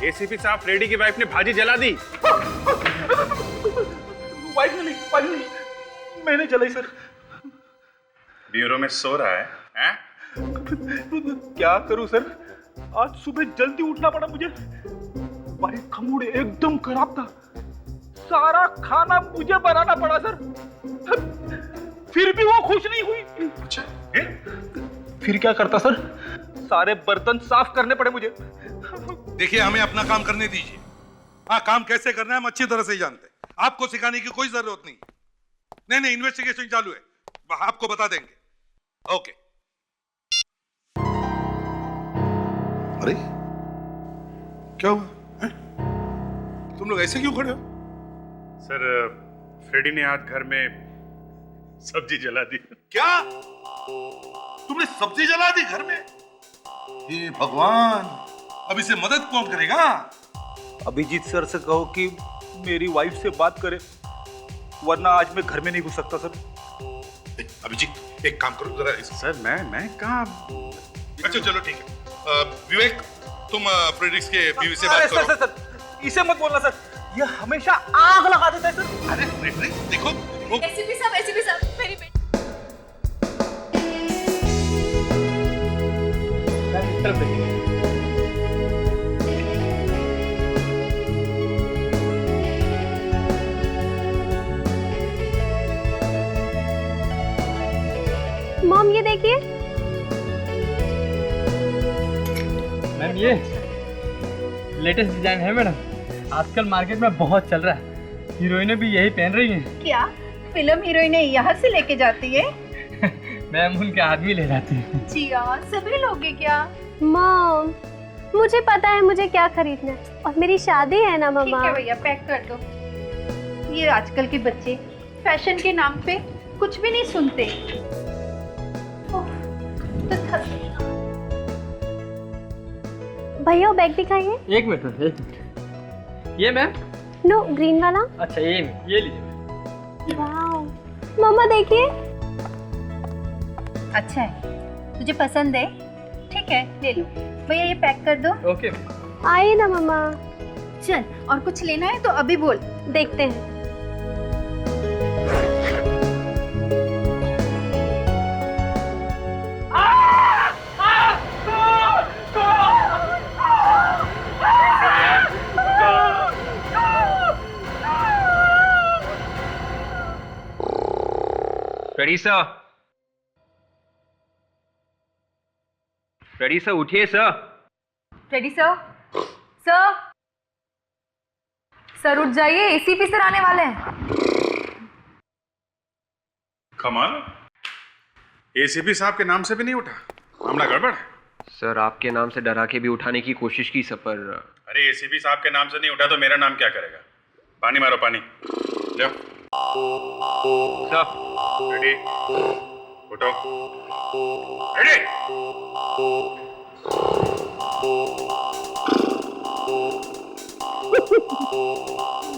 ACP साहब, Freddy की wife ने भाजी जला दी। वाइफ नहीं, मैंने जलाई सर। ब्यूरो में सो रहा है? क्या करूं सर, आज सुबह जल्दी उठना पड़ा मुझे। भाई का मूड एकदम खराब था, सारा खाना मुझे बनाना पड़ा सर। फिर भी वो खुश नहीं हुई। अच्छा, फिर क्या करता सर, सारे बर्तन साफ करने पड़े मुझे। देखिए, हमें अपना काम करने दीजिए। हाँ, काम कैसे करना है हम अच्छी तरह से ही जानते हैं, आपको सिखाने की कोई जरूरत नहीं। नहीं, इन्वेस्टिगेशन चालू है, आपको बता देंगे। ओके। अरे क्या हुआ है? तुम लोग ऐसे क्यों खड़े हो? सर, फ्रेडी ने आज घर में सब्जी जला दी। क्या तुमने सब्जी जला दी घर में? हे भगवान, अब इसे मदद कौन करेगा? अभिजीत सर से कहो कि मेरी वाइफ से बात करे, वरना आज मैं घर में नहीं घुस सकता सर। अभिजीत, एक काम करो जरा। सर, मैं कहाँ? अच्छा चलो ठीक है। विवेक, तुम फ्रेडरिक्स के बीवी से बात अरे करो। सर, इसे मत बोलना सर, ये हमेशा आग लगा देता है सर। अरे फ्रेडरिक्स देखो, एसीपी साहब मेरी बेटी। मॉम ये देखिए। मैम, ये लेटेस्ट डिजाइन है मैडम, आजकल मार्केट में बहुत चल रहा है। हीरोइनें भी यही पहन रही हैं। क्या फिल्म हीरोइनें यहाँ से लेके जाती है? मैम, उनके आदमी ले जाते हैं। जी हाँ, सभी लोग हैं क्या? मॉम, मुझे पता है मुझे क्या खरीदना है, और मेरी शादी है ना ठीक मम्मा। है भैया, पैक कर दो। ये आजकल के बच्चे फैशन के नाम पे कुछ भी नहीं सुनते। ओह, तो थक गई। भैया वो बैग दिखाइए। एक मिनट। ये मैम? नो, ग्रीन वाला। अच्छा, ये लीजिए। वाओ, मम्मा देखिए। अच्छा है, तुझे पसंद है? ठीक है, ले लो। भैया ये पैक कर दो। ओके। आइए ना मम्मा। चल, और कुछ लेना है तो अभी बोल। देखते हैं। फ्रेडी सर, उठिए सर। Ready sir? सर उठ जाइए, एसीपी सर आने वाले हैं। कमाल, एसीपी साहब के नाम से भी नहीं उठा, मामला गड़बड़। सर, आपके नाम से डरा के भी उठाने की कोशिश की सर, पर अरे एसीपी साहब के नाम से नहीं उठा तो मेरा नाम क्या करेगा? पानी मारो, पानी लो। सर, रेडी, उठो। रेडी।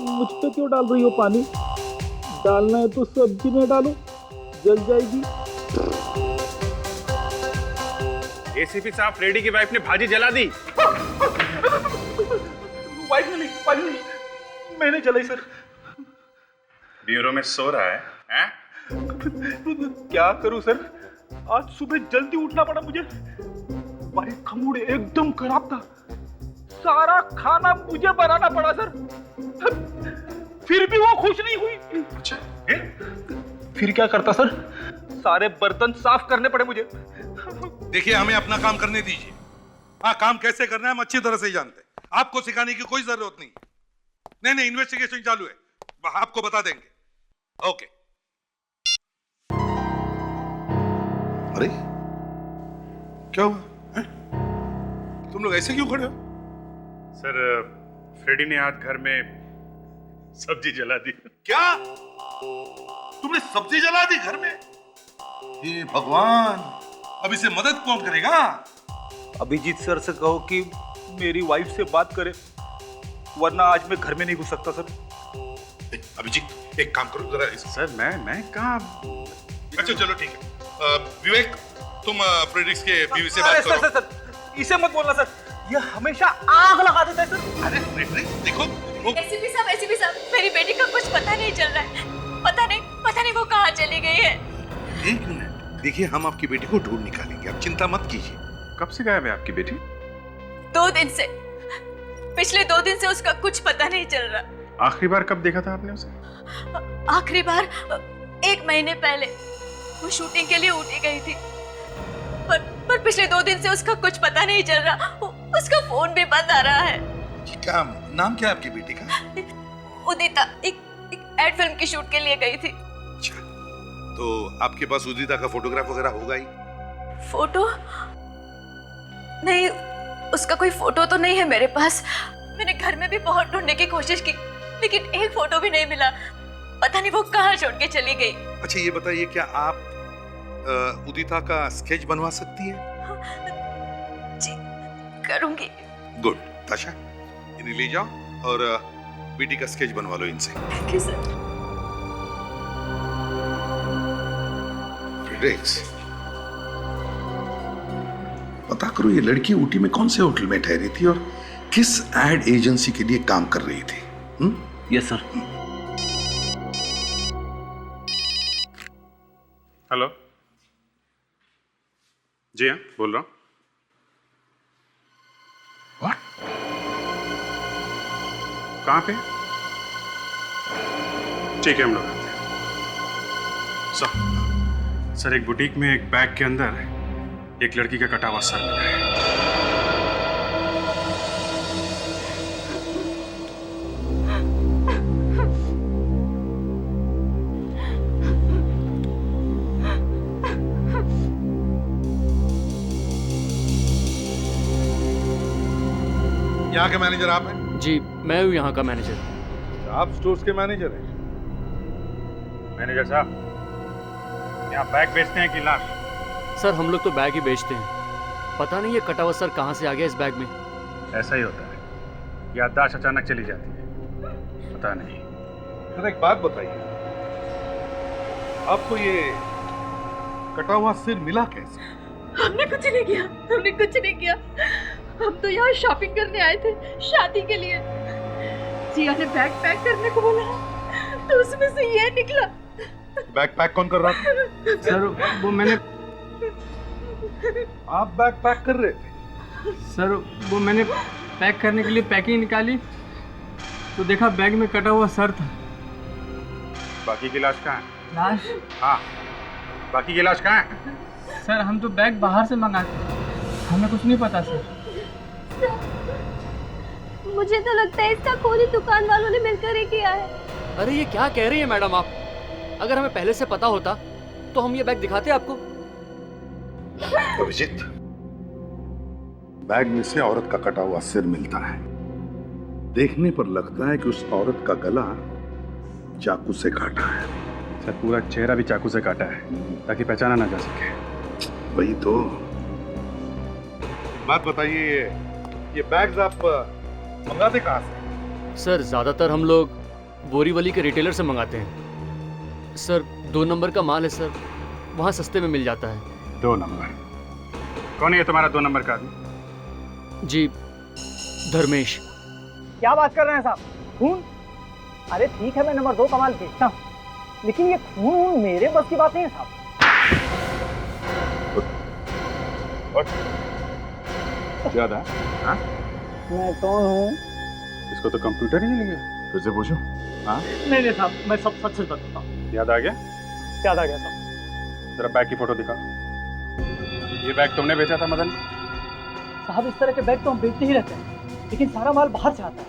मुझ पे क्यों डाल रही हो पानी? डालना है तो सब्जी में डालो, जल जाएगी। एसीपी साहब, फ्रेडी की वाइफ ने भाजी जला दी। वाइफ नहीं, मैंने जलाई सर। ब्यूरो में सो रहा है? क्या करूं सर, आज सुबह जल्दी उठना पड़ा मुझे। भाई का मूड एकदम खराब था, सारा खाना मुझे बनाना पड़ा सर। फिर भी वो खुश नहीं हुई। अच्छा, फिर क्या करता सर, सारे बर्तन साफ करने पड़े मुझे। देखिए, हमें अपना काम करने दीजिए। हाँ, काम कैसे करना है हम अच्छी तरह से ही जानते हैं, आपको सिखाने की कोई जरूरत नहीं। नहीं, इन्वेस्टिगेशन चालू है, आपको बता देंगे। ओके। अरे क्या हुआ है? तुम लोग ऐसे क्यों खड़े हो? सर, फ्रेडी ने आज घर में सब्जी जला दी। क्या तुमने सब्जी जला दी घर में? हे भगवान, अब इसे मदद कौन करेगा? अभिजीत सर से कहो कि मेरी वाइफ से बात करे, वरना आज मैं घर में नहीं घुस सकता सर। अभिजीत, एक काम करो जरा। सर, मैं कहाँ? अच्छा चलो ठीक है। विवेक, तुम फ्रेडरिक्स के बीवी से बात अरे करो। सर, इसे मत बोलना सर, ये हमेशा आग लगा देता है सर। अरे फ्रेडरिक देखो वो एसीपी साहब, मेरी बेटी का कुछ पता नहीं चल रहा है। पता नहीं वो कहाँ चली गई है। एक मिनट देखिए, हम आपकी बेटी को ढूंढ निकालेंगे, आप चिंता मत कीजिए। कब से गायब है आपकी बेटी? 2 दिन से, पिछले 2 दिन से उसका कुछ पता नहीं चल रहा। आखिरी बार कब देखा था आपने उसे? आखिरी बार 1 महीने पहले वो शूटिंग के लिए ऊटी गई थी, पर पिछले 2 दिन से उसका कुछ पता नहीं चल रहा। उसका फोन भी बंद आ रहा है। क्या नाम क्या है आपकी बेटी का? उदिता एक एड फिल्म की शूट के लिए गई थी। अच्छा, तो आपके पास उदिता का फोटोग्राफ वगैरह होगा ही? फोटो नहीं, उसका कोई फोटो तो नहीं है मेरे पास। मैंने घर में भी बहुत ढूंढने की कोशिश की, लेकिन एक फोटो भी नहीं मिला। पता नहीं वो कहाँ छोड़ के चली गई। अच्छा ये बताइए, क्या आप उदिता का स्केच बनवा सकती हैं? जी करूंगी। गुड। ताशा, इन्हें ले जाओ और बेटी का स्केच बनवा लो इनसे। Thank you sir. फ्रेडरिक्स, पता करो ये लड़की ऊटी में कौन से होटल में ठहरी थी और किस एड एजेंसी के लिए काम कर रही थी। Yes sir. हेलो, जी हाँ बोल रहा हूँ। What? कहाँ पे? ठीक है, हम लोग आते हैं। सर, एक बुटीक में एक बैग के अंदर एक लड़की का कटा हुआ सर मिला है। यहाँ के मैनेजर आप हैं? जी मैं हूँ यहाँ का मैनेजर। आप स्टोर्स के मैनेजर हैं? मैनेजर साहब, यहाँ बैग बेचते हैं कि लाश? सर हम लोग तो बैग ही बेचते हैं। पता नहीं ये कटा हुआ सर कहाँ से आ गया इस बैग में। ऐसा ही होता है, याददाश्त अचानक चली जाती है, पता नहीं। सर एक बात बताइए, आपको ये कटा हुआ सिर मिला कैसे? हमने कुछ नहीं किया। हम तो यहाँ शॉपिंग करने आए थे, शादी के लिए। जिया ने बैग पैक करने को बोला, तो उसमें से ये निकला। बैग पैक कौन कर रहा था? सर वो मैंने आप बैग पैक कर रहे थे? सर वो मैंने पैक करने के लिए पैकिंग निकाली तो देखा बैग में कटा हुआ सर था। बाकी की लाश कहाँ है? लाश? हाँ, बाकी की लाश कहाँ है? सर हम तो बैग बाहर से मंगाते, हमें कुछ नहीं पता सर। मुझे तो लगता है इसका खून ही दुकान वालों ने मिलकर ही किया है। अरे ये क्या कह रही है मैडम आप? अगर हमें पहले से पता होता तो हम ये बैग दिखाते आपको। अभिजीत, बैग में से औरत का कटा हुआ सिर मिलता है। देखने पर लगता है कि उस औरत का गला चाकू से काटा है। सर पूरा चेहरा भी चाकू से काटा है ताकि पहचाना ना जा सके। वही तो। बात बताइए, ये बैग्स आप मंगाते कहाँ से? सर ज़्यादातर हम लोग बोरीवली के रिटेलर से मंगाते हैं। सर 2 नंबर का माल है सर, वहाँ सस्ते में मिल जाता है। 2 नंबर? कौन है ये तुम्हारा 2 नंबर का आदमी? जी धर्मेश। क्या बात कर रहे हैं साहब? खून? अरे ठीक है, मैं नंबर 2 का माल बेचता हूँ, लेकिन ये खून मेरे बस की बात नहीं है साहब। याद है? हाँ? मैं कौन हूँ? इसको तो कंप्यूटर ही मिल गया। फिर से पूछूं? हाँ? नहीं साहब, मैं सब सच सच बताता हूँ। याद आ गया? याद आ गया साहब। जरा बैग की फोटो दिखाओ। ये बैग तुमने बेचा था मदन? साहब इस तरह के बैग तो हम बेचते ही रहते हैं, लेकिन सारा माल बाहर से आता है,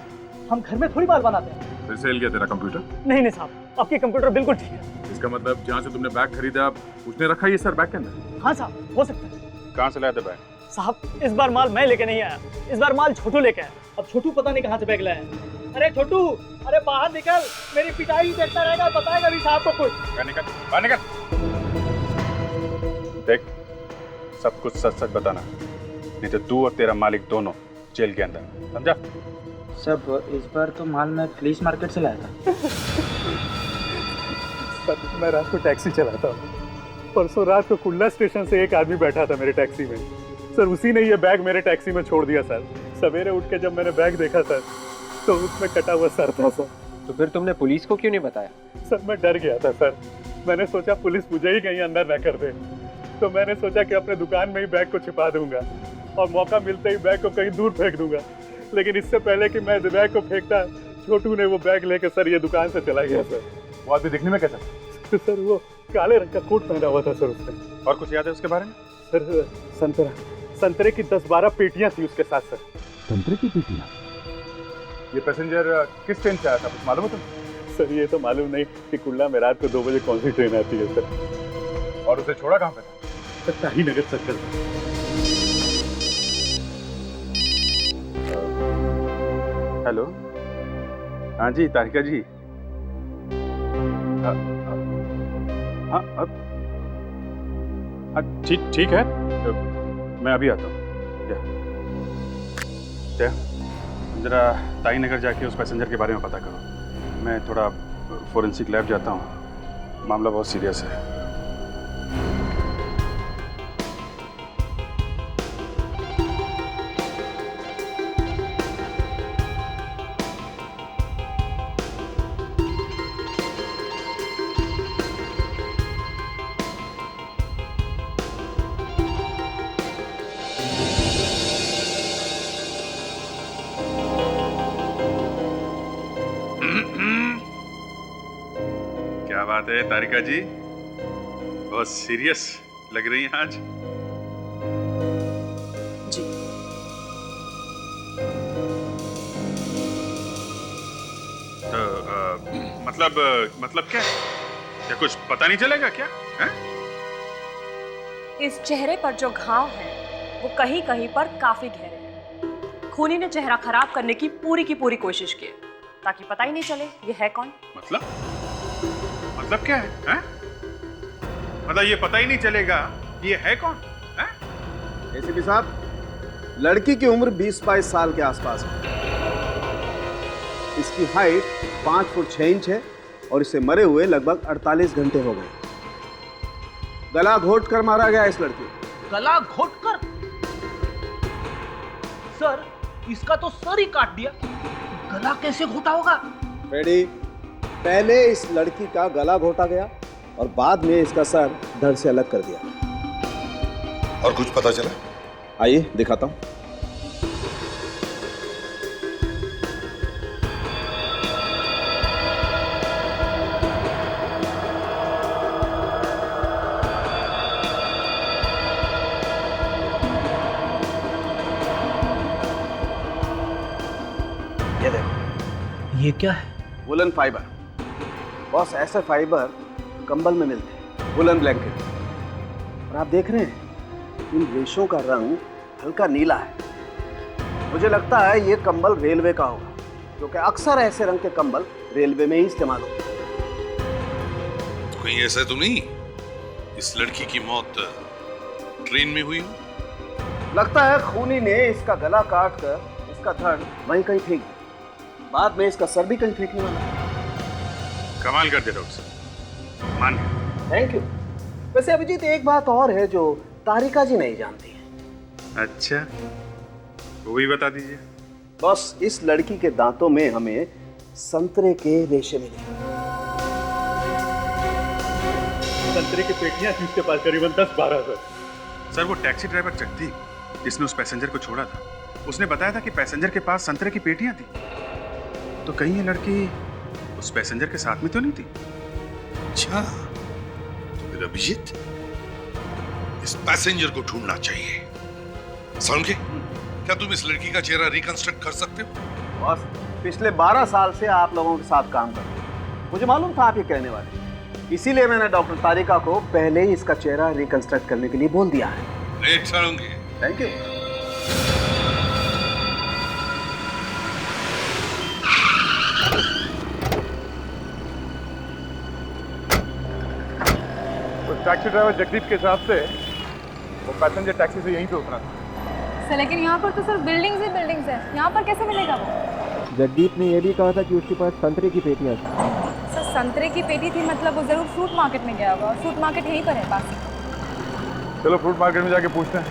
हम घर में थोड़ी माल बनाते हैं। फिर से हिल गया तेरा कंप्यूटर? नहीं साहब, आपकी कंप्यूटर बिल्कुल ठीक है। इसका मतलब जहाँ से तुमने बैग खरीदा उसने रखा ये सर बैग के अंदर? हाँ साहब, हो सकता है। कहाँ से लाया था बैग? साहब इस बार माल मैं लेके नहीं आया, इस बार माल छोटू लेके आया। अब छोटू पता नहीं कहाँ से बैग लाया है। अरे छोटू, अरे बाहर निकल, मेरी पिटाई देखता रहेगा, बताएगा भी साहब को कुछ। बाहर निकल। देख, सब कुछ सच सच बताना, नहीं तो तू और तेरा मालिक दोनों जेल के अंदर, समझा? सब इस बार तो माल मैं पुलिस मार्केट से लाया था। मैं रात को टैक्सी चलाता हूँ। परसों रात को कुल्ला स्टेशन से एक आदमी बैठा था मेरे टैक्सी में। सर उसी ने ये बैग मेरे टैक्सी में छोड़ दिया सर। सवेरे उठ के जब मैंने बैग देखा सर तो उसमें कटा हुआ सर था सर। तो फिर तुमने पुलिस को क्यों नहीं बताया? सर मैं डर गया था सर। मैंने सोचा पुलिस मुझे ही कहीं अंदर न कर दे, तो मैंने सोचा कि अपने दुकान में ही बैग को छिपा दूंगा और मौका मिलते ही बैग को कहीं दूर फेंक दूंगा। लेकिन इससे पहले कि मैं बैग को फेंकता, छोटू ने वो बैग लेकर सर ये दुकान से चला गया सर। वो आदमी दिखने में कैसा? तो सर वो काले रंग का कोट पहना हुआ था सर उसने। और कुछ याद है उसके बारे में? सर संतरे की 10-12 पेटियां थी उसके साथ सर। संतरे की पेटियां? ये पैसेंजर किस ट्रेन से आया था, कुछ मालूम है तुम्हें? सर ये तो मालूम नहीं कि कुल्ला में रात को 2 बजे कौन सी ट्रेन आती है सर। और उसे छोड़ा कहाँ पे था? सर ताही नगर सर्कल। हेलो, हाँ जी तारिका जी। हाँ ठीक है, मैं अभी आता हूँ। क्या जरा ताई नगर जाके उस पैसेंजर के बारे में पता करो। मैं थोड़ा फोरेंसिक लैब जाता हूँ, मामला बहुत सीरियस है। क्या बात है तारिका जी, बहुत सीरियस लग रही हैं आज। जी तो मतलब क्या कुछ पता नहीं चलेगा क्या है? इस चेहरे पर जो घाव है वो कहीं कहीं पर काफी गहरे हैं। खूनी ने चेहरा खराब करने की पूरी कोशिश की ताकि पता ही नहीं चले ये है कौन। मतलब क्या है? मतलब ये पता ही नहीं चलेगा ये है कौन? एसीपी साहब, लड़की की उम्र 20-22 साल के आसपास है। इसकी हाइट 5 फुट 6 इंच है और इसे मरे हुए लगभग 48 घंटे हो गए। गला घोट कर मारा गया इस लड़की को। गला घोट कर? सर इसका तो सर ही काट दिया, गला कैसे घोटा होगा? रेडी, पहले इस लड़की का गला घोटा गया और बाद में इसका सर धड़ से अलग कर दिया। और कुछ पता चला? आइए दिखाता हूं। ये देखो, ये क्या है? Woollen fibre. बॉस, ऐसे फाइबर कंबल में मिलते हैं, वुलन ब्लैंकेट। और आप देख रहे हैं इन रेशों का रंग हल्का नीला है। मुझे लगता है ये कंबल रेलवे का होगा, क्योंकि अक्सर ऐसे रंग के कंबल रेलवे में ही इस्तेमाल होते हैं। तो कहीं ऐसा तो नहीं इस लड़की की मौत ट्रेन में हुई हो? लगता है खूनी ने इसका गला काट कर इसका धड़ वहीं कहीं फेंक दिया, बाद में इसका सर भी कहीं फेंकने वाला। कमाल कर दिया डॉक्टर साहब, मान गया। Thank you. वैसे अभिजीत, एक बात और है जो तारिका जी नहीं जानती है। अच्छा, वो भी बता दीजिए। बस, इस लड़की के दांतों में हमें संतरे के रेशे मिले। संतरे की पेटियां थी उसके पास, करीबन 10-12 सर। वो टैक्सी ड्राइवर जगदीप जिसने उस पैसेंजर को छोड़ा था, उसने बताया था कि पैसेंजर के पास संतरे की पेटियां थी। तो कहीं ये लड़की उस पैसेंजर के साथ में तो नहीं थी? अच्छा, तो फिर अभिजीत इस पैसेंजर को ढूंढना चाहिए। समझे? क्या तुम इस लड़की का चेहरा रिकंस्ट्रक्ट कर सकते हो? बस, पिछले 12 साल से आप लोगों के साथ काम कर रहे हैं। मुझे मालूम था आप ये कहने वाले, इसीलिए मैंने डॉक्टर तारिका को पहले ही इसका चेहरा रिकंस्ट्रक्ट करने के लिए बोल दिया है। Thank you. Taxi driver Jagdeep के हिसाब से वो पैसेंजर टैक्सी से यहीं पे उतरा था। सर लेकिन यहाँ पर तो सर बिल्डिंग्स ही बिल्डिंग्स है, यहाँ पर कैसे मिलेगा वो? जगदीप ने यह भी कहा था कि उसके पास संतरे की पेटियां थी। सर संतरे की पेटी थी मतलब वो जरूर फ्रूट मार्केट में गया होगा, फ्रूट मार्केट यहीं पर है पास। चलो फ्रूट मार्केट में जाके पूछते हैं,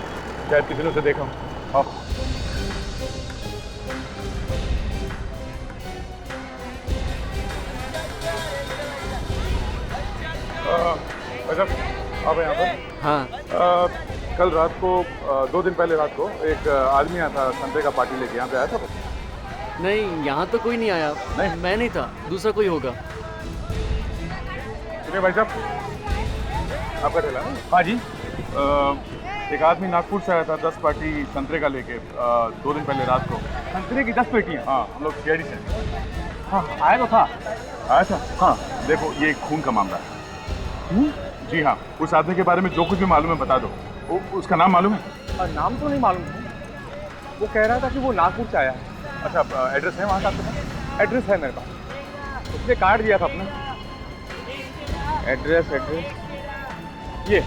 शायद किसी ने उसे देखा हो। आप यहाँ पर? हाँ। कल रात को 2 दिन पहले रात को एक आदमी आया था संतरे का पार्टी लेके, यहाँ पे आया था वो? नहीं, यहाँ तो कोई नहीं आया। नहीं? मैं नहीं था, दूसरा कोई होगा। सुनिए भाई साहब, आपका ठेला है? हाँ जी। एक आदमी नागपुर से आया था 10 पार्टी संतरे का लेके 2 दिन पहले रात को। संतरे की 10 पेटियाँ? हाँ, हम लोग सीआईडी से। हाँ, आया तो था। आया था? हाँ। देखो, ये एक खून का मामला है। जी हाँ, उस आदमी के बारे में जो कुछ भी मालूम है बता दो। उसका नाम मालूम है? नाम तो नहीं मालूम है। वो कह रहा था कि वो नागपुर से आया है। अच्छा, एड्रेस है वहाँ का आपके पास? एड्रेस है मेरे पास, उसने कार्ड दिया था अपना। एड्रेस ये।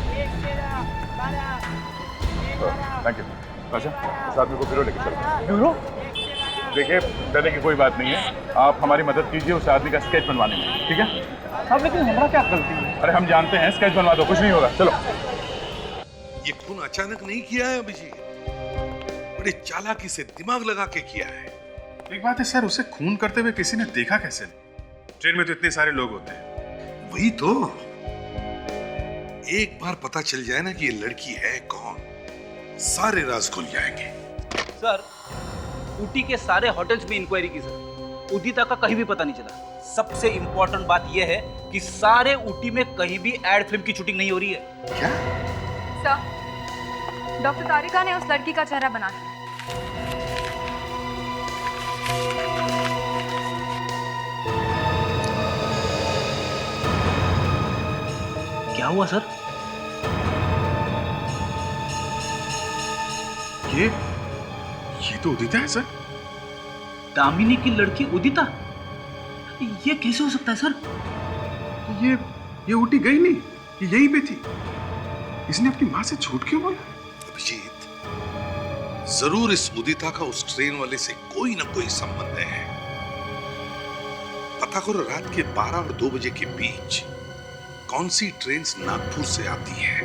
Thank you. अच्छा, इस आदमी को ब्यूरो लेके चलो। ब्यूरो? देखिए, डरने की कोई बात नहीं है, आप हमारी मदद कीजिए उस आदमी का स्केच बनवाने में, ठीक है? अब लेकिन हमारा क्या गलती है? अरे हम जानते हैं, स्केच बनवा दो, कुछ नहीं होगा, चलो। ये खून अचानक नहीं किया है अभिजीत, बड़ी चालाकी से दिमाग लगा के किया है। एक बात है सर, उसे खून करते हुए किसी ने देखा कैसे? ट्रेन में तो इतने सारे लोग होते हैं। वही तो, एक बार पता चल जाए ना कि ये लड़की है कौन, सारे राज खुल जाएंगे। सर, ऊटी के सारे होटल्स भी इंक्वायरी की सर, उदिता का कहीं भी पता नहीं चला। सबसे इंपॉर्टेंट बात यह है कि सारे ऊटी में कहीं भी एड फिल्म की शूटिंग नहीं हो रही है। क्या? सर, डॉक्टर तारिका ने उस लड़की का चेहरा बना दिया। क्या हुआ सर? ये तो उदिता है सर। दामिनी की लड़की उदिता? ये कैसे हो सकता है सर? ये ऊटी गई नहीं, ये यहीं पे थी। इसने अपनी माँ से झूठ क्यों बोला? अभिजीत, जरूर इस उदिता का उस ट्रेन वाले से कोई ना कोई संबंध है। पता करो रात के 12 और 2 बजे के बीच कौन सी ट्रेन नागपुर से आती है।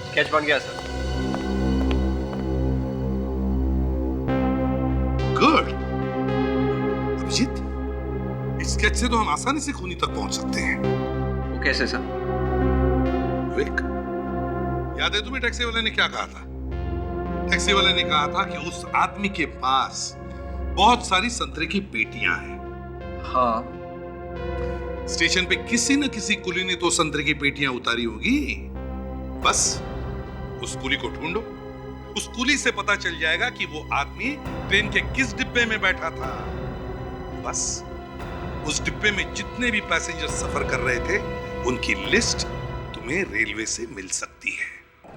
स्केच बन गया सर। गुड। अभिजीत, इस स्केच से तो हम आसानी से खूनी तक पहुंच सकते हैं। वो कैसे सर? विक, याद है तुम्हें टैक्सी वाले ने क्या कहा था? टैक्सी वाले ने कहा था कि उस आदमी के पास बहुत सारी संतरे की पेटियां हैं। हाँ। स्टेशन पे किसी न किसी कुली ने तो संतरे की पेटियां उतारी होगी। बस उस कुली को ढूंढो, उस कुली से पता चल जाएगा कि वो आदमी ट्रेन के किस डिब्बे में बैठा था। बस उस डिब्बे में जितने भी पैसेंजर सफर कर रहे थे उनकी लिस्ट तुम्हें रेलवे से मिल सकती है।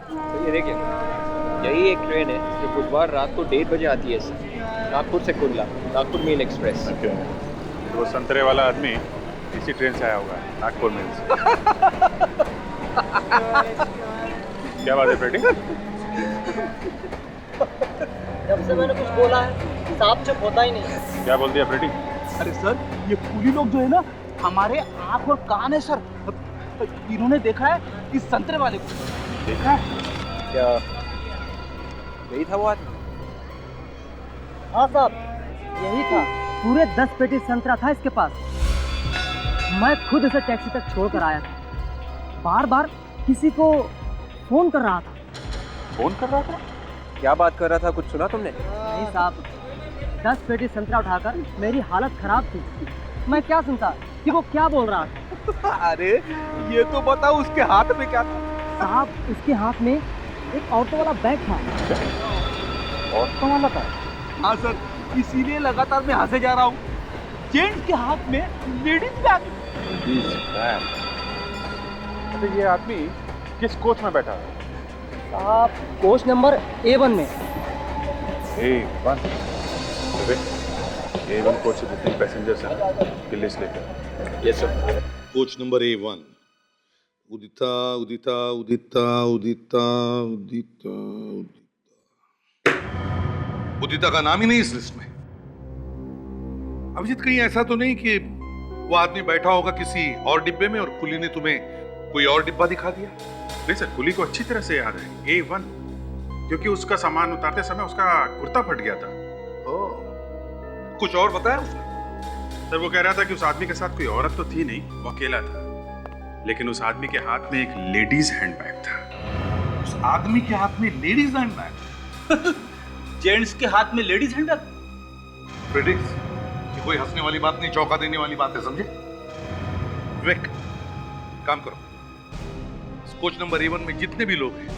तो ये देखिए, यही एक ट्रेन है जो बुधवार रात को 1:30 बजे आती है सर, नागपुर से कुल्ला, नागपुर मेल एक्सप्रेस। तो वो संतरे वाला आदमी इसी ट्रेन से आया होगा, नागपुर मेल से। क्या बात है बेटी? जब से मैंने कुछ बोला है साहब चुप होता ही नहीं। क्या बोल दिया बेटी? अरे सर, ये कुली लोग जो है ना, हमारे आंख और कान है सर। इन्होंने देखा है इस संतरे वाले को। देखा है? क्या यही था वो आदमी? हाँ साहब, यही था। पूरे 10 पेटी संतरा था इसके पास। मैं खुद इसे टैक्सी तक छोड़ कर आया था। बार बार किसी को फोन कर रहा था। फोन कर रहा था? क्या बात कर रहा था, कुछ सुना तुमने? नहीं साहब, 10 पेटी संतरा उठाकर मेरी हालत खराब थी। मैं क्या सुनता कि वो क्या बोल रहा था। अरे ये तो बताओ, उसके हाथ में क्या था? साहब, उसके हाथ में एक ऑटो वाला बैग था। ऑटो वाला था? हाँ सर, इसीलिए लगातार मैं यहाँ से जा रहा हूँ। जेंट्स के हाथ में लेडीज बैग। तो ये आदमी किस कोच में बैठा है? साहब, कोच नंबर A1 में। A1? A1 कोच से जितने पैसेंजर्स हैं की लिस्ट लेकर। Yes sir. Coach number A1, उदिता उदिता उदिता उदिता उदिता उदिता। उदिता का नाम ही नहीं इस लिस्ट में। अभिजीत, कहीं ऐसा तो नहीं कि वो आदमी बैठा होगा किसी और डिब्बे में और कुली ने तुम्हें कोई और डिब्बा दिखा दिया? नहीं सर, कुली को अच्छी तरह से याद है A1, क्योंकि उसका सामान उतारते समय उसका कुर्ता फट गया था। कुछ और बताया उसने? सर, वो कह रहा था कि उस आदमी के साथ कोई औरत तो थी नहीं, वो अकेला था, लेकिन उस आदमी के हाथ में एक लेडीज हैंडबैग था। आदमी के हाथ में लेडीज हैंड है। जेंट्स के हाथ में लेडीज हैंडल। फ्रेडरिक्स, ये कोई हंसने वाली बात नहीं, चौंका देने वाली बात है, समझे? विवेक, काम करो, कोच नंबर A1 में जितने भी लोग हैं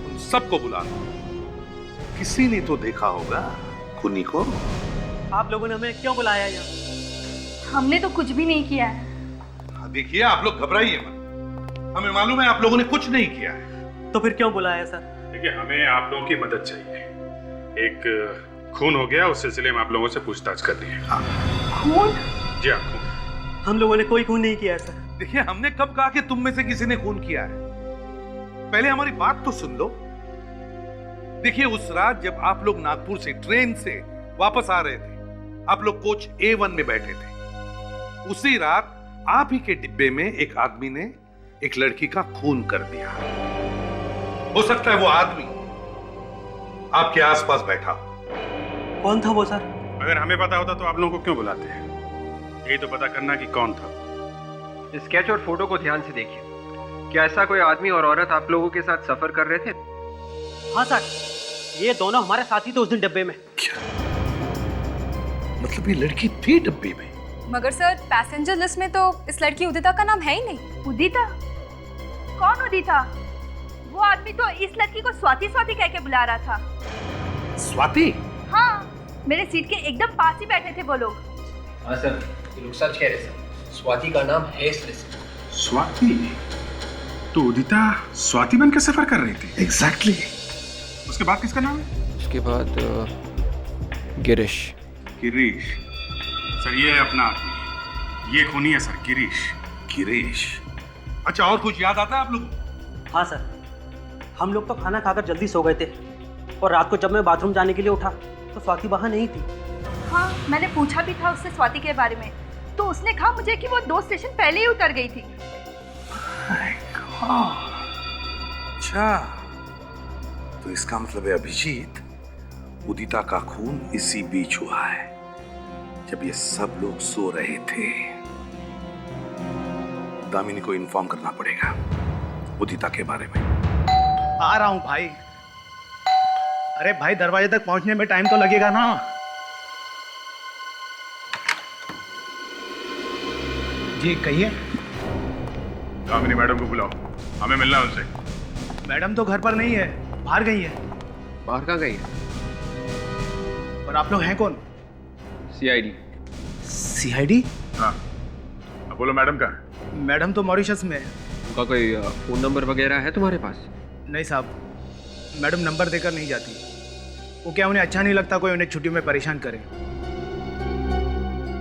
उन सबको बुला लो। किसी ने तो देखा होगा खूनी को। आप लोगों ने हमें क्यों बुलाया यहाँ? हमने तो कुछ भी नहीं किया है। देखिए, आप लोग घबराइए मत, हमें मालूम है आप लोगों ने कुछ नहीं किया है। तो फिर क्यों बुलाया सर? देखिए, हमें आप लोगों की मदद चाहिए। एक खून हो गया, उस सिलसिले में आप लोगों से पूछताछ कर रही है। खून? जी हाँ, खून। हम लोगों ने कोई खून नहीं किया सर। देखिए, हमने कब कहा कि तुम में से किसी ने खून किया है? पहले हमारी बात तो सुन लो। देखिए, उस रात जब आप लोग नागपुर से ट्रेन से वापस आ रहे थे, आप लोग कोच A1 में बैठे थे। उसी रात आप ही के डिब्बे में एक आदमी ने एक लड़की का खून कर दिया। हो सकता है वो आदमी आपके आसपास बैठा हो। कौन था वो सर? अगर हमें पता होता तो आप लोगों को क्यों बुलाते हैं? यही तो पता करना कि कौन था। स्केच और फोटो को ध्यान से देखिए। क्या ऐसा कोई आदमी और औरत आप लोगों के साथ सफर कर रहे थे? हाँ सर, ये दोनों हमारे साथी थे उस दिन डब्बे में। क्या मतलब ये लड़की थी डब्बे में? मगर सर, पैसेंजर लिस्ट में तो इस लड़की उदिता का नाम है ही नहीं। उदिता? कौन उदिता? वो आदमी तो इस लड़की को स्वाति स्वाति कह के बुला रहा था। स्वाति? हाँ, मेरे सीट के एकदम पास ही बैठे थे वो लोग। हाँ सर, ये लोग सच कह रहे सर। स्वाति का नाम है इस लिस्ट में। स्वाति? तो उदिता स्वाति बन के सफर कर रही थी? एग्जैक्टली। उसके बाद किसका नाम है? उसके बाद गिरीश। गिरीश? सर, ये है अपना आदमी, ये खूनी है सर, गिरीश। गिरीश? अच्छा, और कुछ याद आता है आप लोगों को? हाँ सर, हम लोग तो खाना खाकर जल्दी सो गए थे और रात को जब मैं बाथरूम जाने के लिए उठा तो स्वाति वहां नहीं थी। हाँ, मैंने पूछा भी था उससे स्वाति के बारे में, तो उसने कहा मुझे कि वो 2 स्टेशन पहले ही उतर गई थी। अच्छा, तो इसका मतलब है अभिजीत, उदिता का खून इसी बीच हुआ है, जब ये सब लोग सो रहे थे। दामिनी को इन्फॉर्म करना पड़ेगा उदिता के बारे में। आ रहा हूं भाई। अरे भाई, दरवाजे तक पहुंचने में टाइम तो लगेगा ना। जी कहिए। दामिनी मैडम को बुलाओ, हमें मिलना है उनसे। मैडम तो घर पर नहीं है, बाहर गई है। बाहर कहाँ गई है? और आप लोग हैं कौन? CID। CID? हाँ, अब बोलो मैडम का। मैडम तो मॉरिशस में है। उनका कोई फोन नंबर वगैरह है तुम्हारे पास? नहीं साहब, मैडम नंबर देकर नहीं जाती। वो क्या, उन्हें अच्छा नहीं लगता कोई उन्हें छुट्टी में परेशान करे।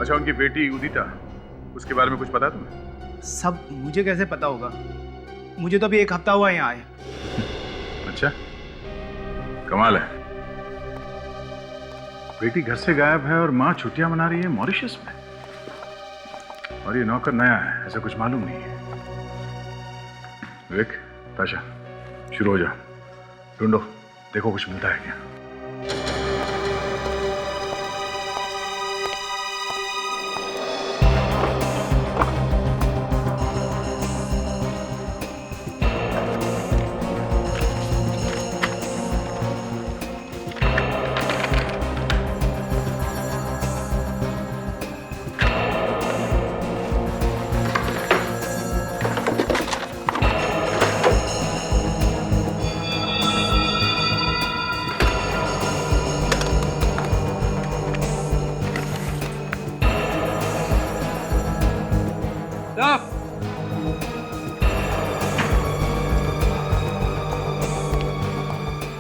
अच्छा, उनकी बेटी उदिता, उसके बारे में कुछ पता है तुम्हें? सब मुझे कैसे पता होगा? मुझे तो अभी 1 हफ्ता हुआ यहाँ आए। अच्छा, कमाल है। बेटी घर से गायब है और माँ छुट्टियां मना रही है मॉरिशस में, और ये नौकर नया है, ऐसा कुछ मालूम नहीं है। विवेक, ताशा, शुरू हो जाओ, ढूंढो, देखो कुछ मिलता है क्या।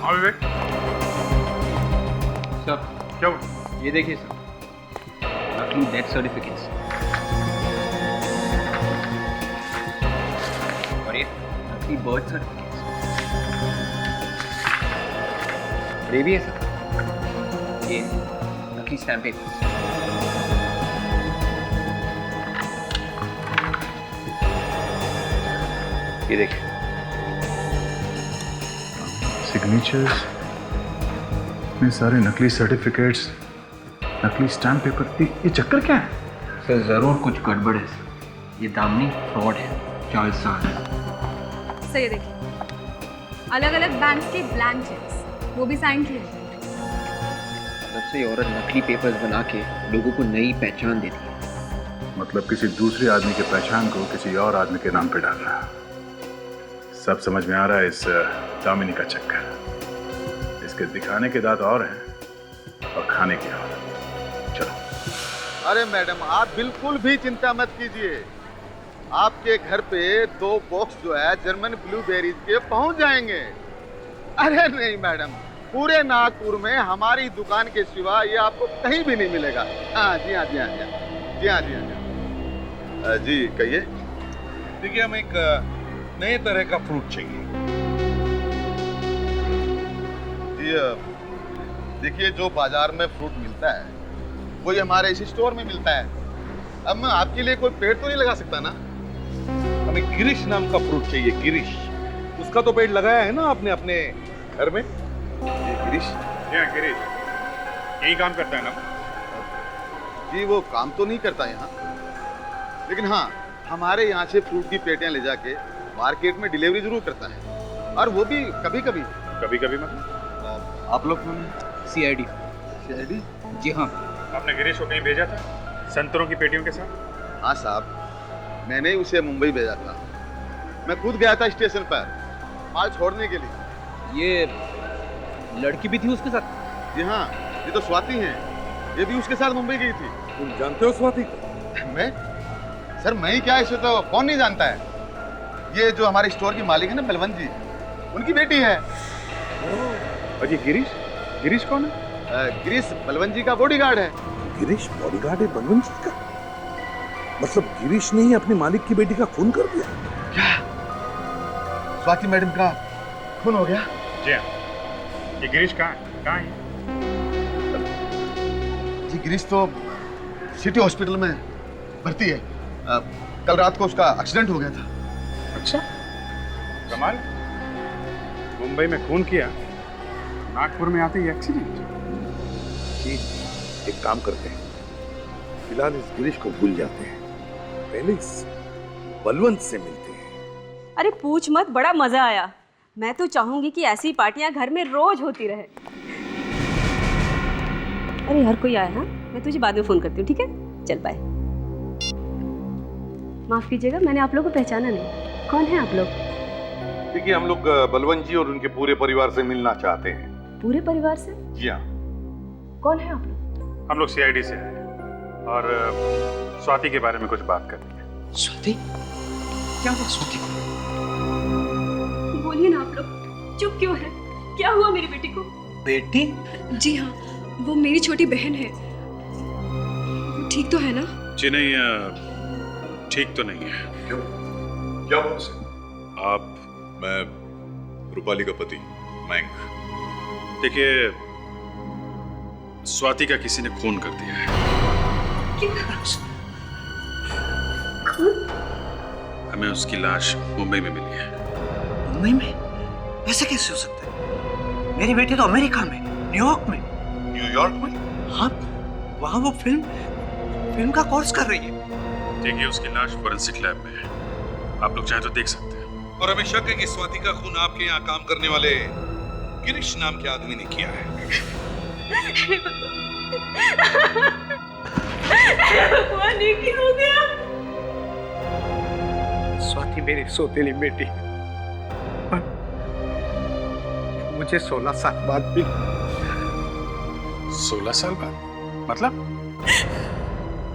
हाँ विवेक, सर क्या हुआ? ये देखिए सर, नकली डेथ सर्टिफिकेट्स और ये नकली बर्थ सर्टिफिकेट्स। ये भी है सर, ये नकली स्टैम्प पेपर्स। ये देखिए सिग्नेचर्स, इतने सारे नकली सर्टिफिकेट्स, नकली स्टैम्प पेपर, ये चक्कर क्या है? सर जरूर कुछ गड़बड़ है सर, ये दामिनी फ्रॉड है, जालसाज। सर ये देखिए, अलग अलग बैंक के ब्लैंक चेक्स, वो भी साइन किए थे। तब से औरत नकली पेपर्स बना के लोगों को नई पहचान देती है। मतलब किसी दूसरे आदमी की पहचान को किसी और आदमी के नाम पे डालना। सब समझ में आ रहा है इस दामिनी का चक्कर। इसके दिखाने के दांत और हैं और खाने के और। चलो। अरे मैडम, आप बिल्कुल भी चिंता मत कीजिए। आपके घर पे 2 बॉक्स जो है जर्मन ब्लूबेरीज के पहुंच जाएंगे। अरे नहीं मैडम, पूरे नागपुर में हमारी दुकान के सिवा ये आपको कहीं भी नहीं मिलेगा। हाँ जी, हाँ जी, हाँ जी, जी हाँ जी, हाँ जी। जी कहिए। देखिए, हमें एक नए तरह का फ्रूट चाहिए। जी देखिए, जो बाजार में फ्रूट मिलता है वही हमारे इस स्टोर में मिलता है। अब मैं आपके लिए कोई पेड़ तो नहीं लगा सकता ना। हमें गिरीश नाम का फ्रूट चाहिए। गिरीश, उसका तो पेड़ लगाया है ना आपने अपने घर में? ये गिरीश? गिरीश यही काम करता है ना? जी वो काम तो नहीं करता यहाँ, लेकिन हाँ हमारे यहाँ से फ्रूट की पेटियां ले जाके मार्केट में डिलीवरी जरूर करता है, और वो भी कभी कभी। कभी कभी मतलब? आप लोग कौन? CID। CID? जी हाँ। आपने गिरीश को कहीं भेजा था संतरों की पेटियों के साथ? हाँ साहब, मैंने ही उसे मुंबई भेजा था। मैं खुद गया था स्टेशन पर माल छोड़ने के लिए। ये लड़की भी थी उसके साथ? जी हाँ, ये तो स्वाति हैं, ये भी उसके साथ मुंबई गई थी। तुम जानते हो स्वाति को? मैं? सर मैं ही क्या, इसे तो कौन नहीं जानता है। ये जो हमारे स्टोर की मालिक है ना बलवंत जी, उनकी बेटी है। और ये गिरीश? गिरीश कौन है? गिरीश बलवंत जी का बॉडीगार्ड है। गिरीश बॉडीगार्ड है बलवंत जी का? मतलब गिरीश ने ही अपनी मालिक की बेटी का खून कर दिया? क्या स्वाति मैडम का खून हो गया? जी हाँ। ये गिरीश कहाँ है? जी गिरीश तो सिटी हॉस्पिटल में भर्ती है। कल रात को उसका एक्सीडेंट हो गया था। अच्छा, कमाल। मुंबई में खून किया, नागपुर में आते ही एक्सीडेंट। जी, एक काम करते हैं, फिलहाल इस गिरीश को भूल जाते हैं, पहले इस बलवंत से मिलते हैं। अरे पूछ मत, बड़ा मजा आया। मैं तो चाहूंगी कि ऐसी पार्टियां घर में रोज होती रहे। अरे हर कोई आया है, मैं तुझे बाद में फोन करती हूँ, ठीक है? चल बाय। माफ कीजिएगा, मैंने आप लोगों को पहचाना नहीं। कौन है आप लोग? देखिए, हम लोग बलवंत जी और उनके पूरे परिवार से मिलना चाहते हैं। पूरे परिवार से? जी हाँ। कौन है आप लोग? हम लोग CID से आए हैं और स्वाति के बारे में कुछ बात करनी है। स्वाति? क्या हुआ स्वाति को? बोलिए ना आप लोग, चुप क्यों है? क्या हुआ मेरी बेटी को? बेटी? जी हाँ, वो मेरी छोटी बहन है। वो ठीक तो है ना? जी नहीं, ठीक तो नहीं है। क्यों? क्या हुआ उसे? आप? मैं रूपाली का पति मयंक। देखिए, स्वाति का किसी ने खून कर दिया है। हमें उसकी लाश मुंबई में मिली है। मुंबई में? ऐसा कैसे हो सकता है? मेरी बेटी तो अमेरिका में, न्यूयॉर्क में। न्यूयॉर्क में? हाँ, वहाँ वो फिल्म का कोर्स कर रही है। देखिए, उसकी लाश फोरेंसिक लैब में है, आप लोग चाहें तो देख सकते हैं। और हमें शक है कि स्वाति का खून आपके यहाँ काम करने वाले गिरीश नाम के आदमी ने किया है। भगवान, ये क्या हो गया? स्वाति मेरी सौतेली बेटी, मुझे 16 साल बाद भी। 16 साल बाद? मतलब?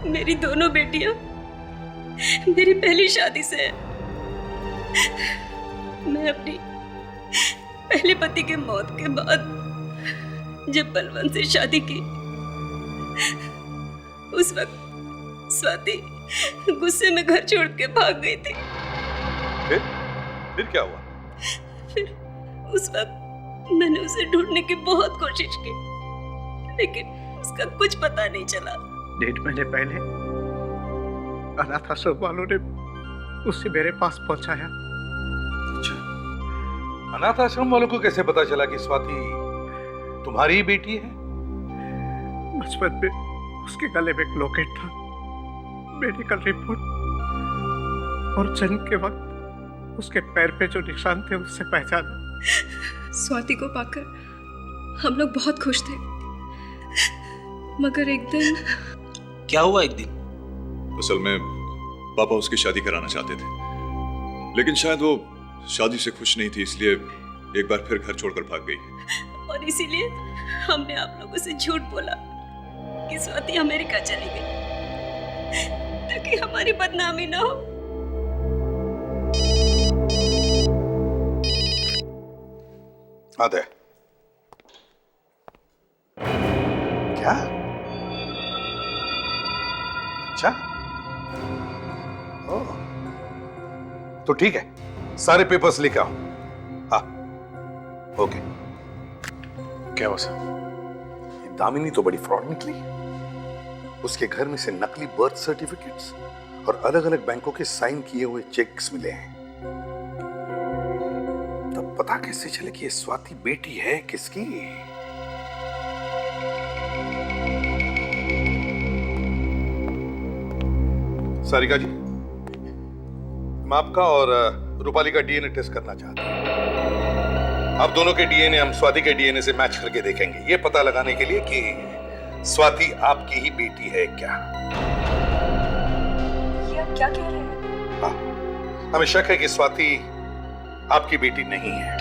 मेरी दोनों बेटियां मेरी पहली शादी से है। मैं अपनी पहले पति के मौत के बाद जब बलवंत से शादी की, उस वक्त स्वाति गुस्से में घर छोड़ के भाग गई थी। फिर क्या हुआ? फिर उस वक्त मैंने उसे ढूंढने की बहुत कोशिश की, लेकिन उसका कुछ पता नहीं चला। 1.5 महीने पहले अनाथ आश्रम वालों ने उसे मेरे पास पहुंचाया। अनाथ आश्रम वालों को कैसे पता चला कि स्वाति तुम्हारी बेटी है? बचपन में उसके गले में एक लॉकेट था, मेडिकल रिपोर्ट, और जन्म के वक्त उसके पैर पे जो निशान थे उससे पहचाना। स्वाति को पाकर हम लोग बहुत खुश थे, मगर एक दिन। क्या हुआ एक दिन? असल में पापा उसकी शादी कराना चाहते थे, लेकिन शायद वो शादी से खुश नहीं थी, इसलिए एक बार फिर घर छोड़कर भाग गई। और इसीलिए हमने आप लोगों से झूठ बोला कि स्वाति अमेरिका चली गई, ताकि हमारी बदनामी ना हो। आते क्या? अच्छा, ओह, तो ठीक है, सारे पेपर्स लेके आओ। हाँ, ओके। क्या हुआ सर? ये दामिनी तो बड़ी फ्रॉड निकली। उसके घर में से नकली बर्थ सर्टिफिकेट्स और अलग अलग बैंकों के साइन किए हुए चेक्स मिले हैं। तब पता कैसे चले कि ये स्वाति बेटी है किसकी? सारिका जी, हम आपका और रूपाली का डीएनए टेस्ट करना चाहते हैं। आप दोनों के डीएनए हम स्वाति के डीएनए से मैच करके देखेंगे, ये पता लगाने के लिए कि स्वाति आपकी ही बेटी है क्या। ये आप क्या कह रहे हैं? हाँ, हमें शक है कि स्वाति आपकी बेटी नहीं है।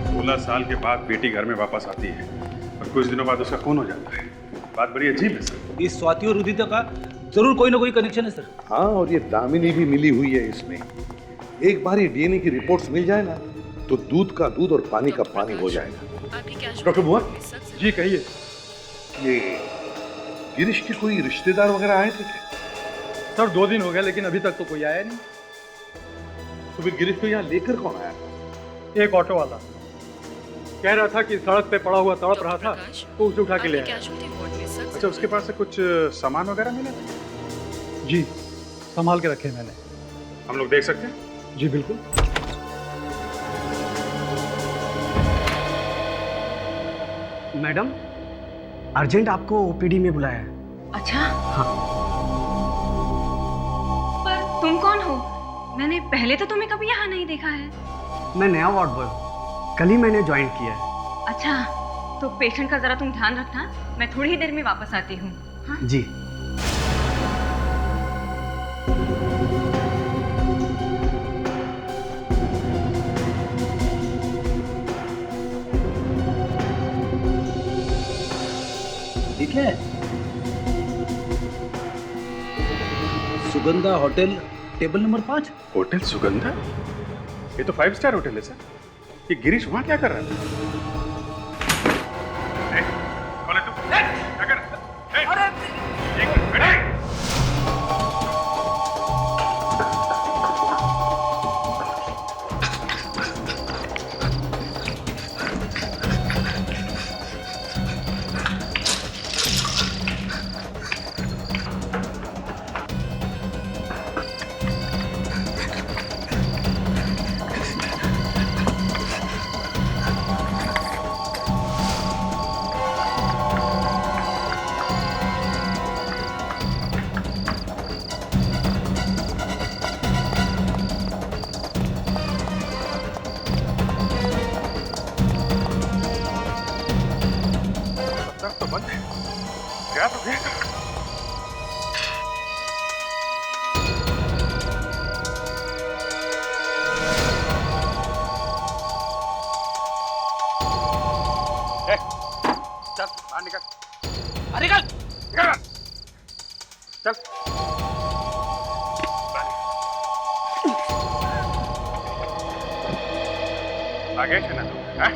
16 साल के बाद बेटी घर में वापस आती है और कुछ दिनों बाद उसका खून हो जाता है। बात बड़ी अजीब है सर। इस स्वाति और उदिता का जरूर कोई ना कोई कनेक्शन है सर। हाँ, और ये दामिनी भी मिली हुई है इसमें। एक बार ये डीएनए की रिपोर्ट्स मिल जाए ना, तो दूध का दूध और पानी का पानी हो जाएगा। डॉक्टर बुआ जी, कहिए। ये गिरीश के कोई रिश्तेदार वगैरह आए थे क्या? सर 2 दिन हो गए, लेकिन अभी तक तो कोई आया नहीं। तो फिर गिरीश को यहाँ लेकर कौन आया? एक ऑटो वाला कह रहा था कि सड़क पे पड़ा हुआ तड़प रहा था, तो उसे उठा के ले आया। अच्छा, उसके पास से कुछ सामान वगैरह मिला था? जी, संभाल के रखे मैंने। हम लोग देख सकते हैं? जी बिल्कुल। मैडम, अर्जेंट आपको ओपीडी में बुलाया है। अच्छा, हाँ। पर तुम कौन हो? मैंने पहले तो तुम्हें कभी यहाँ नहीं देखा है। मैं नया वार्ड बॉय हूँ, कल ही मैंने ज्वाइन किया है। अच्छा, तो पेशेंट का जरा तुम ध्यान रखना, मैं थोड़ी ही देर में वापस आती हूँ। हाँ? जी। ठीक है। Sugandha hotel, table number 5। Hotel Sugandha? ये तो 5 स्टार होटल है सर। ये गिरीश वहां क्या कर रहा था? कौन है तू? क्या कर रहा है? अरे एक मिनट बैठे। तो बंद है। क्या तो देख। चल बाहर निकल। अरे निकल। निकल। चल। आगे है ना तू? हैं?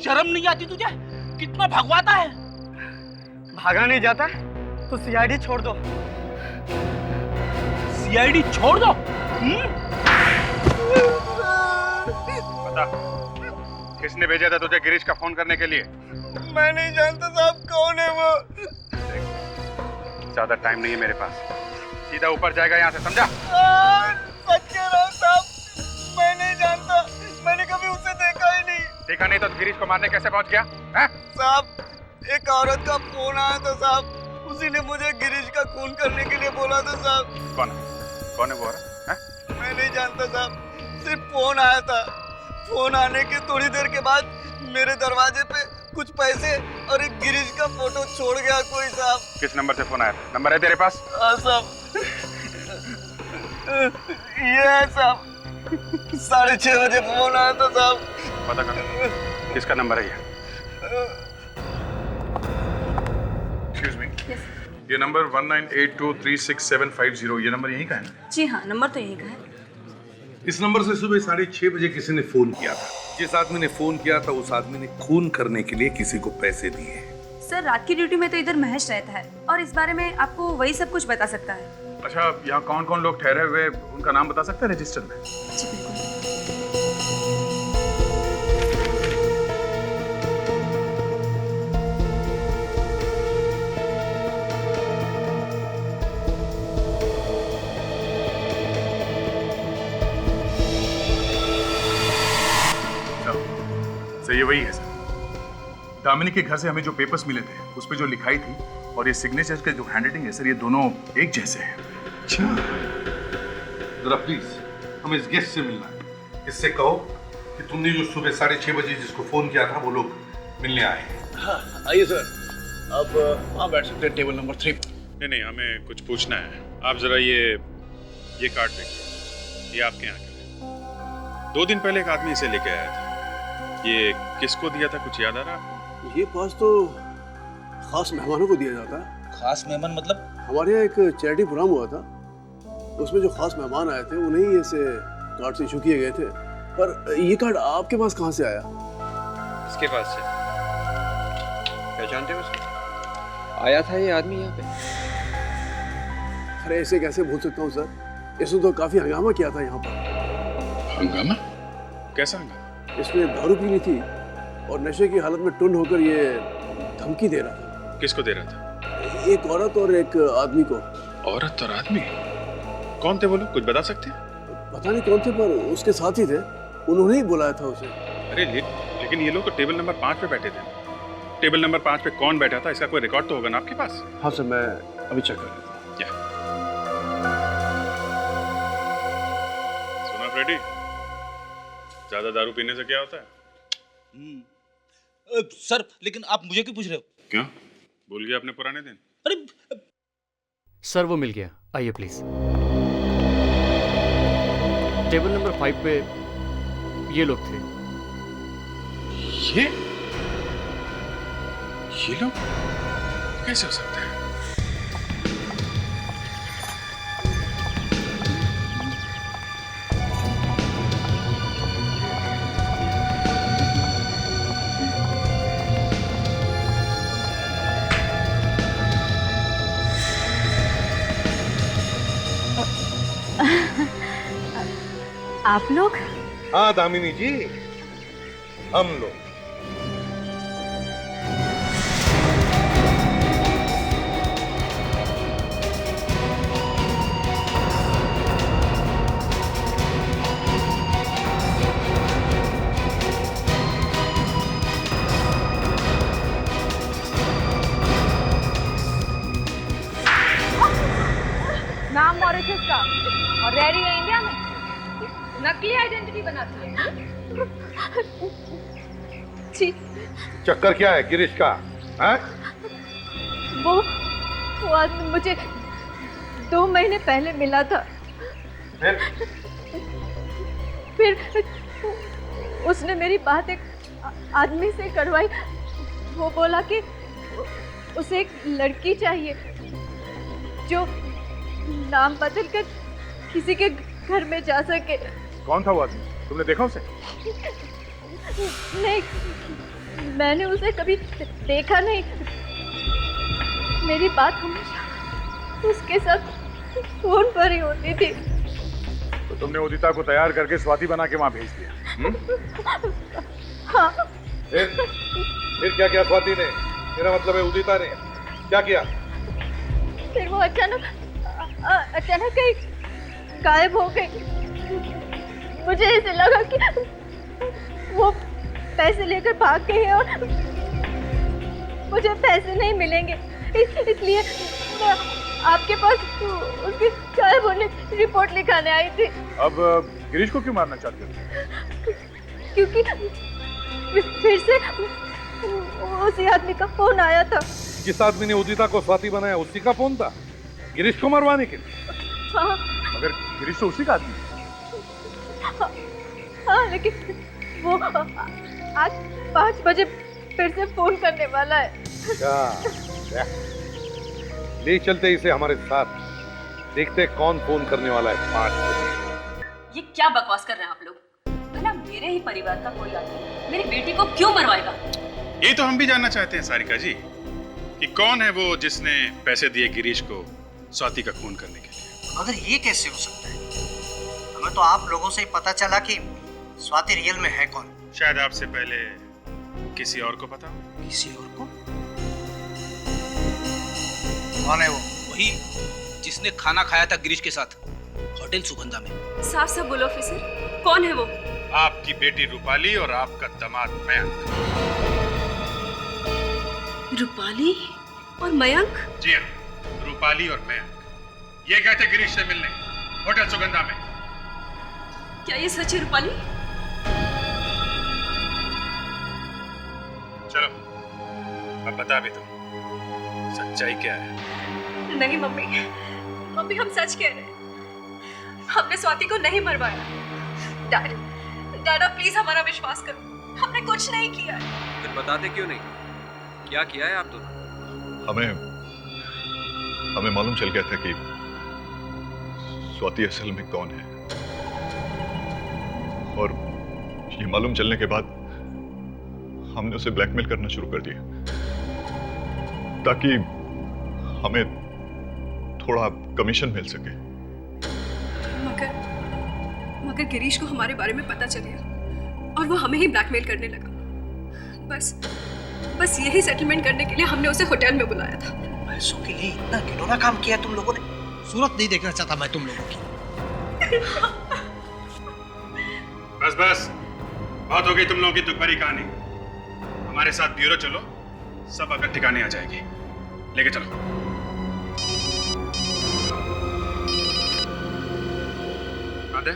शर्म नहीं आती तुझे? कितना भगवाता है। भागा नहीं जाता तो सीआईडी छोड़ दो। सीआईडी छोड़ दो? बता, किसने भेजा था तुझे गिरीश का फोन करने के लिए? मैं नहीं जानता साहब कौन है वो। ज्यादा टाइम नहीं है मेरे पास, सीधा ऊपर जाएगा यहाँ से, समझा? सच कह रहा हूँ साहब, मैं नहीं जानता, मैंने कभी उसे देखा ही नहीं। देखा नहीं तो गिरीश को मारने कैसे पहुंच गया? हैं? साहब, एक औरत का फोन आया था साहब, उसी ने मुझे गिरीश का खून करने के लिए बोला था साहब। कौन है? कौन है वो औरत? मैं नहीं जानता साहब, सिर्फ फोन आया था। फोन आने के थोड़ी देर के बाद मेरे दरवाजे पे कुछ पैसे और एक गिरीश का फोटो छोड़ गया कोई साहब। किस नंबर से फोन आया था? नंबर है तेरे पास? हाँ साहब, ये है साहब, 6:30 बजे फोन आया था साहब। पता कर किसका नंबर है ये? Excuse me. ये नंबर 1982367750 ये नंबर यहीं का है ना? जी हाँ, नंबर तो यही का है। इस नंबर से सुबह 6:30 बजे किसी ने फोन किया था। जिस आदमी ने फोन किया था उस आदमी ने खून करने के लिए किसी को पैसे दिए। सर, रात की ड्यूटी में तो इधर महेश रहता है और इस बारे में आपको वही सब कुछ बता सकता है। अच्छा, यहाँ कौन कौन लोग ठहरे हुए उनका नाम बता सकते हैं रजिस्टर में? जी बिल्कुल। सर ये वही है सर। दामिनी के घर से हमें जो पेपर्स मिले थे उस पे जो लिखाई थी और ये सिग्नेचर के जो हैंडराइटिंग है सर, ये दोनों एक जैसे हैं। अच्छा, जरा प्लीज हमें इस गेस्ट से मिलना है। इससे कहो कि तुमने जो सुबह 6:30 बजे जिसको फोन किया था वो लोग मिलने आए हैं। हाँ, आइए सर, आप वहाँ बैठ सकते हैं, टेबल नंबर 3। नहीं, हमें कुछ पूछना है। आप जरा ये कार्ड देखिए, ये आपके यहाँ का। 2 दिन पहले एक आदमी इसे लेके आया था। ये किसको दिया था, कुछ याद आ रहा है? ये पास तो खास मेहमानों को दिया जाता है। खास मेहमान मतलब? हमारे यहाँ एक चैरिटी प्रोग्राम हुआ था, उसमें जो खास मेहमान आए थे उन्हें ऐसे कार्ड से इशू किए गए थे। पर ये कार्ड आपके पास कहाँ से आया? किसके पास से? पहचानते हो उसको? आया था ये आदमी यहाँ पे? अरे ऐसे कैसे भूल सकता हूँ सर, इसने तो काफी हंगामा किया था यहाँ पर। हंगामा? कैसा हंगामा? इसने दारू पी ली थी और नशे की हालत में टुन होकर ये धमकी दे रहा था। किसको दे रहा था? एक औरत और एक आदमी को। औरत और आदमी? कौन थे वो लोग, कुछ बता सकते हैं? पता नहीं कौन थे, पर उसके साथ ही थे, उन्होंने ही बुलाया था उसे। अरे लेकिन ये लोग तो टेबल नंबर 5 पे बैठे थे। टेबल नंबर 5 पे कौन बैठा था इसका कोई रिकॉर्ड तो होगा ना आपके पास? हाँ सर, मैं अभी चेक कर लेता हूँ। सुना फ्रेडी, ज्यादा दारू पीने से क्या होता है? सर, लेकिन आप मुझे क्यों पूछ रहे हो? क्यों, भूल गया अपने पुराने दिन? अरे सर वो मिल गया, आइए प्लीज। टेबल नंबर 5 पे ये लोग थे। ये लोग कैसे हो सकते हैं? आप लोग? हाँ दामिनी जी, हम लोग। नाम मॉरिशस का और रह रही है इंडिया में, नकली आइडेंटिटी बनाती है। जी। चक्कर क्या है गिरीश का? है? वो आदमी मुझे 2 महीने पहले मिला था। फिर उसने मेरी बात एक आदमी से करवाई। वो बोला कि उसे एक लड़की चाहिए जो नाम बदल कर किसी के घर में जा सके। कौन था वो आदमी, तुमने देखा उसे? नहीं, मैंने उसे कभी देखा नहीं। मेरी बात हमेशा उसके साथ फोन पर ही होती थी। तो तुमने उदिता को तैयार करके स्वाति बना के वहां भेज दिया? हाँ। फिर क्या किया स्वाति ने? मेरा मतलब है उदिता ने क्या किया? फिर वो अचानक कहीं गायब हो गई। मुझे ऐसे लगा कि वो पैसे लेकर भाग गई है और मुझे पैसे नहीं मिलेंगे, इसलिए आपके पास उसके गायब होने की रिपोर्ट लिखाने आई थी। अब गिरीश को क्यों मारना चाहते हो? क्योंकि फिर से उसी आदमी का फोन आया था। जिस आदमी ने उदिता को स्वाति बनाया उसी का फोन था, गिरीश को मरवाने के लिए। हाँ, मगर गिरीश तो उसी का आदमी है। हाँ, लेकिन वो आज 5 बजे फिर से फोन करने वाला है। क्या? ले चलते इसे हमारे साथ, देखते कौन फोन करने वाला है 5 बजे। ये क्या बकवास कर रहे हैं आप लोग? भला मेरे ही परिवार का कोई आदमी मेरी बेटी को क्यों मरवाएगा? ये तो हम भी जानना चाहते हैं सारिका जी कि कौन है वो जिसने पैसे दिए गिरीश को स्वाति का खून करने के लिए। मगर ये कैसे हो सकता है? हमें तो आप लोगों से ही पता चला कि स्वाति रियल में है कौन। शायद आपसे पहले किसी और को पता हो। किसी और को? कौन है वो? वही जिसने खाना खाया था गिरीश के साथ होटल सुगंधा में। साफ साफ बोलो ऑफिसर, कौन है वो? आपकी बेटी रूपाली और आपका दामाद मयंक। रूपाली और मयंक? जी हाँ, रूपाली और मयंक ये गए थे गिरीश से मिलने होटल सुगंधा में। क्या ये सच है रूपाली? चलो अब बता भी दो सच्चाई क्या है। नहीं मम्मी, मम्मी हम सच कह रहे हैं, हमने स्वाति को नहीं मरवाया। डैड, डैडा प्लीज हमारा विश्वास करो, हमने कुछ नहीं किया है। फिर बताते क्यों नहीं? क्या किया है आप दोनों? हमें मालूम चल गया था कि स्वाति असल में कौन है, और ये मालूम चलने के बाद हमने उसे ब्लैकमेल करना शुरू कर दिया ताकि हमें थोड़ा कमीशन मिल सके। मगर गिरीश को हमारे बारे में पता चल गया और वो हमें ही ब्लैकमेल करने लगा। बस यही सेटलमेंट करने के लिए हमने उसे होटल में बुलाया था। पैसों के लिए इतना घिनौना काम किया तुम लोगों ने। सूरत नहीं देखना चाहता मैं तुम लोगों की। बस बस बहुत हो गई तुम लोगों की दुख भरी कहानी। हमारे साथ ब्यूरो चलो, सब अगर ठिकाने आ जाएगी। लेके चलो। आदे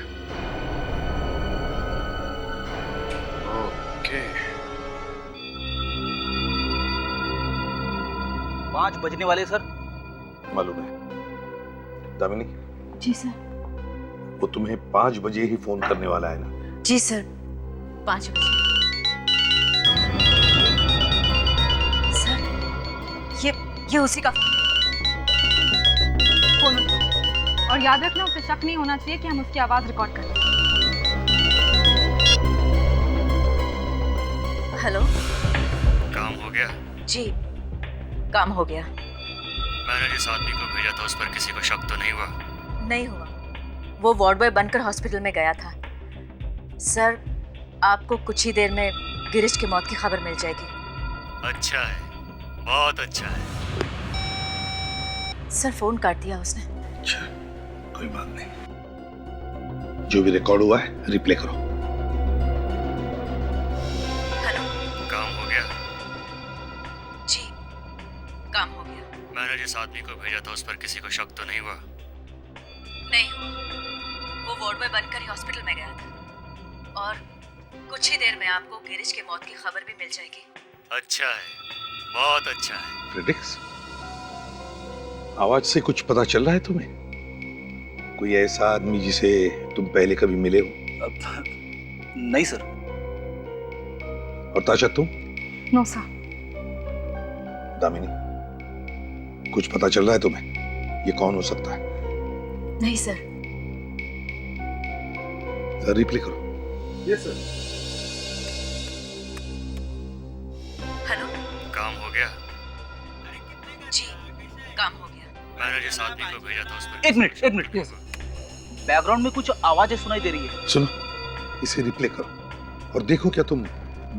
ओके। 5 बजने वाले सर। मालूम है दामिनी? जी सर। वो तुम्हें 5 बजे ही फोन करने वाला है ना? जी सर, 5 बजे। सर ये उसी का फोन उठाओ। और याद रखना उसे शक नहीं होना चाहिए कि हम उसकी आवाज रिकॉर्ड कर रहे हैं। हेलो। काम हो गया? जी काम हो गया। मैंने जिस आदमी को भेजा था उस पर किसी को शक तो नहीं हुआ? नहीं हुआ, वो वार्ड बॉय बनकर हॉस्पिटल में गया था। सर आपको कुछ ही देर में गिरीश की मौत की खबर मिल जाएगी। अच्छा है, बहुत अच्छा है। सर फोन काट दिया उसने। अच्छा कोई बात नहीं, जो भी रिकॉर्ड हुआ है रिप्ले करो। हेलो। काम हो गया? जी काम हो गया। मैंने जिस आदमी को भेजा था उस पर किसी को शक तो नहीं हुआ? नहीं हुआ, वो वार्ड बॉय बनकर ही हॉस्पिटल में गया था और कुछ ही देर में आपको गिरीश की मौत की खबर भी मिल जाएगी। अच्छा है, बहुत अच्छा है। फ्रेडिक्स, आवाज से कुछ पता चल रहा है तुम्हें? कोई ऐसा आदमी जिसे तुम पहले कभी मिले हो? नहीं सर। और ताशा तुम? No sir. दामिनी, कुछ पता चल रहा है तुम्हें? ये कौन हो सकता है? नहीं सर। सर रिप्ले करो। Yes sir. हेलो। काम हो गया? जी काम हो गया। मैंने जिस आदमी को भेजा था उस पर। एक मिनट प्लीज। बैकग्राउंड में कुछ आवाजें सुनाई दे रही है। सुनो, इसे रिप्ले करो और देखो क्या तुम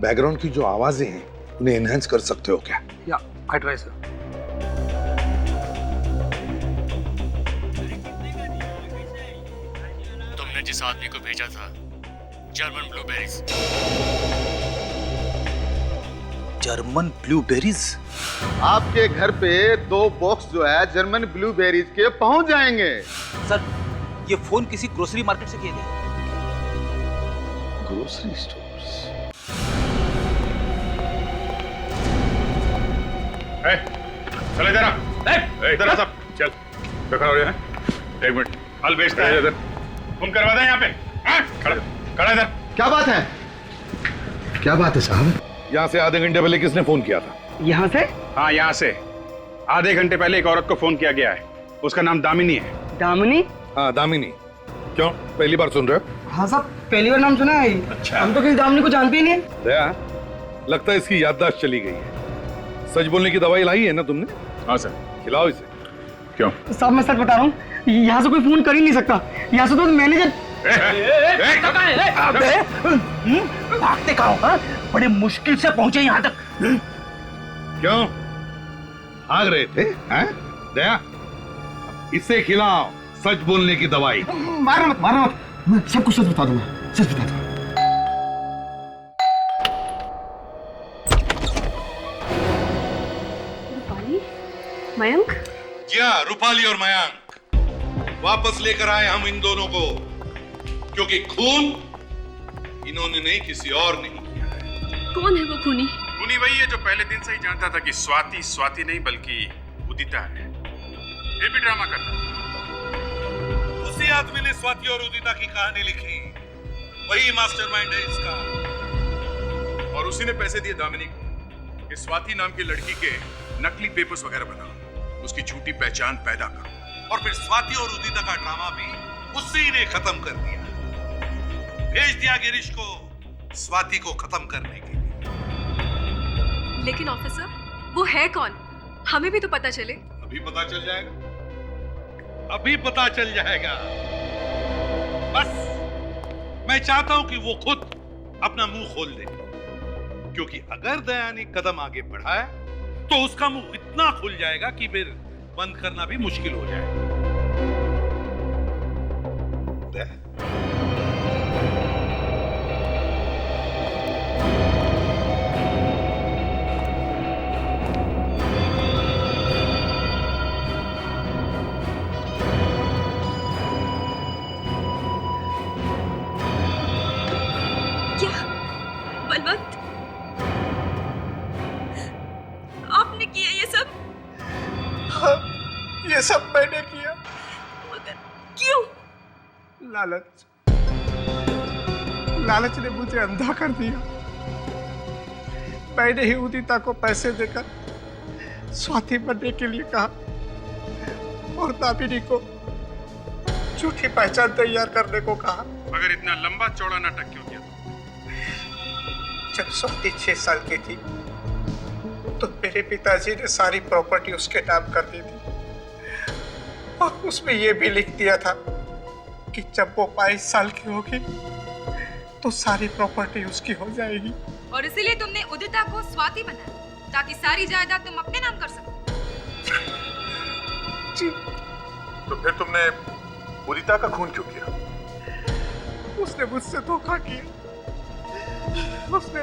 बैकग्राउंड की जो आवाजें हैं उन्हें एनहांस कर सकते हो क्या? या आई ट्राई सर। तुमने जिस आदमी को भेजा था, जर्मन ब्लूबेरीज। German blueberries? आपके घर पे 2 बॉक्स जो है जर्मन ब्लूबेरीज के पहुंच जाएंगे। सर, ये फोन किसी ग्रोसरी मार्केट से किया गया। Grocery stores? चल इधर आ। इधर आ सब, चल। क्या खड़ा हो रहा है? 1 मिनट, फल बेचता है इधर। तुम करवा दें यहाँ पे? खड़ा इधर। क्या बात है? क्या बात है साहब? यहाँ से आधे घंटे पहले किसने फोन किया था? यहाँ से? हाँ, यहाँ से आधे घंटे पहले एक औरत को फोन किया गया है। उसका नाम दामिनी है। दामिनी? हाँ, दामिनी। क्यों, पहली बार सुन रहे हो? हाँ साहब, पहली बार नाम सुना है। अच्छा। हम तो किसी दामिनी को जानते ही नहीं। दया, लगता है इसकी याददाश्त चली गई है। सच बोलने की दवाई लाई है ना तुमने? हाँ सर। खिलाओ इसे। क्यों? साहब मैं सच बता रहा हूँ, यहाँ से कोई फोन कर ही नहीं सकता। यहाँ से तो मैनेजर। भागते कहाँ? बड़े मुश्किल से पहुंचे यहाँ तक। क्यों भाग रहे थे? हैं? दया, इसे खिलाओ सच बोलने की दवाई। मारो मत, मारो मत। मैं सब कुछ सच बता दूंगा, सच बता दूंगा। रूपाली, मयंक? जी हाँ, रूपाली और मयंक वापस लेकर आए हम इन दोनों को, क्योंकि खून इन्होंने नहीं, किसी और ने किया है। कौन है वो खूनी? खूनी वही है जो पहले दिन से ही जानता था कि स्वाति नहीं बल्कि उदिता है। ये भी ड्रामा करता था। उसी आदमी ने स्वाति और उदिता की कहानी लिखी, वही मास्टरमाइंड है इसका। और उसी ने पैसे दिए दामिनी को कि स्वाति नाम की लड़की के नकली पेपर्स वगैरह बनाओ, उसकी झूठी पहचान पैदा करो। और फिर स्वाति और उदिता का ड्रामा भी उसी ने खत्म कर दिया। भेज दिया गिरीश को स्वाति को खत्म करने के लिए। लेकिन ऑफिसर, वो है कौन? हमें भी तो पता चले। अभी पता चल जाएगा, अभी पता चल जाएगा। बस मैं चाहता हूं कि वो खुद अपना मुंह खोल दे, क्योंकि अगर दया ने कदम आगे बढ़ाया तो उसका मुंह इतना खुल जाएगा कि फिर बंद करना भी मुश्किल हो जाएगा। दया, बलवंत, आपने किया ये सब? हाँ, ये सब मैंने किया। मगर क्यों? लालच ने मुझे अंधा कर दिया। मैंने ही उदिता को पैसे देकर स्वाति बनने के लिए कहा और दामिनी को झूठी पहचान तैयार करने को कहा। मगर इतना लंबा चौड़ा नाटक क्यों किया? जब स्वाति 6 साल की थी तो मेरे पिताजी ने सारी प्रॉपर्टी उसके नाम कर दी थी और उसमें यह भी लिख दिया था कि जब वो 22 साल की होगी तो सारी प्रॉपर्टी उसकी हो जाएगी। और इसीलिए तुमने उदिता को स्वाति बनाया ताकि सारी जायदाद तुम अपने नाम कर सको। जी। तो फिर तुमने उदिता का खून क्यों किया? उसने मुझसे धोखा किया। उसने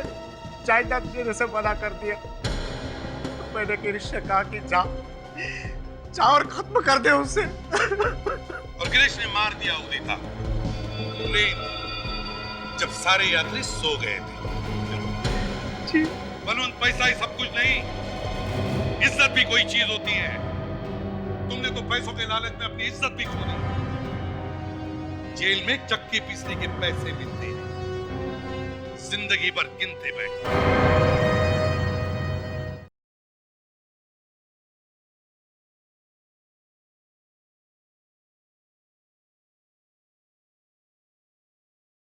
जायदाद देने से मना कर दिया। तो मैंने गिरीश से कहा कि जा और खत्म कर दे उसे। और गिरीश ने मार दिया उदिता। ट्रेन जब सारे यात्री सो गए थे। जी। बलवंत, पैसा ही सब कुछ नहीं, इज्जत भी कोई चीज होती है। तुमने तो पैसों के लालच में अपनी इज्जत भी खो दी। जेल में चक्की पीसने के पैसे मिलते हैं, जिंदगी भर गिनते बैठे।